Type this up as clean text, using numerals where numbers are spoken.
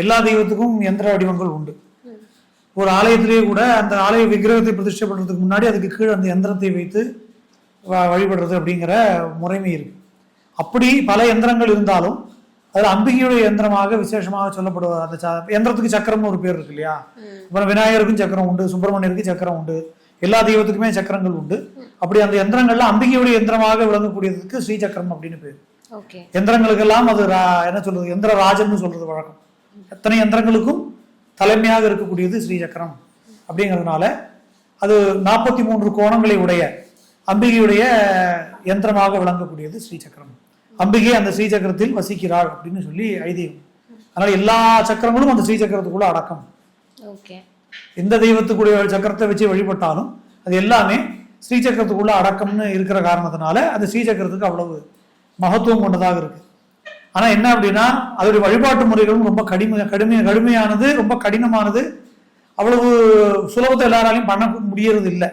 எல்லா தெய்வத்துக்கும் எந்திர வடிவங்கள் உண்டு. ஒரு ஆலயத்திலேயே கூட அந்த ஆலய விக்கிரகத்தை பிரதிஷ்டை பண்ணுறதுக்கு முன்னாடி அதுக்கு கீழே அந்த எந்திரத்தை வைத்து வழிபடுறது அப்படிங்கிற முறைமை இருக்கு. அப்படி பல எந்திரங்கள் இருந்தாலும் அதில் அம்பிகையுடைய எந்திரமாக விசேஷமாக சொல்லப்படுவார். அந்த எந்திரத்துக்கு சக்கரம்னு ஒரு பேர் இருக்கு இல்லையா? அப்புறம் விநாயகருக்கும் சக்கரம் உண்டு, சுப்பிரமணியருக்கு சக்கரம் உண்டு, எல்லா தெய்வத்துக்குமே சக்கரங்கள் உண்டு. அப்படி அந்த எந்திரங்கள்ல அம்பிகையுடைய எந்திரமாக விளங்கக்கூடியதுக்கு ஸ்ரீ சக்கரம் அப்படின்னு பேர். எந்திரங்களுக்கெல்லாம் அது என்ன சொல்றது, எந்திர ராஜன்னு சொல்றது வழக்கம். எத்தனை எந்திரங்களுக்கும் தலைமையாக இருக்கக்கூடியது ஸ்ரீ சக்கரம். அப்படிங்கிறதுனால அது 43 கோணங்களை உடைய அம்பிகையுடைய யந்திரமாக விளங்கக்கூடியது ஸ்ரீ சக்கரம். அம்பிகை அந்த ஸ்ரீ சக்கரத்தில் வசிக்கிறாள் அப்படின்னு சொல்லி ஐதீகம். அதனால எல்லா சக்கரங்களும் அந்த ஸ்ரீ சக்கரத்துக்குள்ள அடக்கம். எந்த தெய்வத்துக்குடைய சக்கரத்தை வச்சு வழிபட்டாலும் அது எல்லாமே ஸ்ரீ சக்கரத்துக்குள்ள அடக்கம்னு இருக்கிற காரணத்தினால அந்த ஸ்ரீ சக்கரத்துக்கு அவ்வளவு மகத்துவம் கொண்டதாக இருக்கு. ஆனா என்ன அப்படின்னா அதோடைய வழிபாட்டு முறைகளும் ரொம்ப கடுமையானது, ரொம்ப கடினமானது. அவ்வளவு சுலபத்தை எல்லாராலையும் பண்ண முடியறது இல்லை.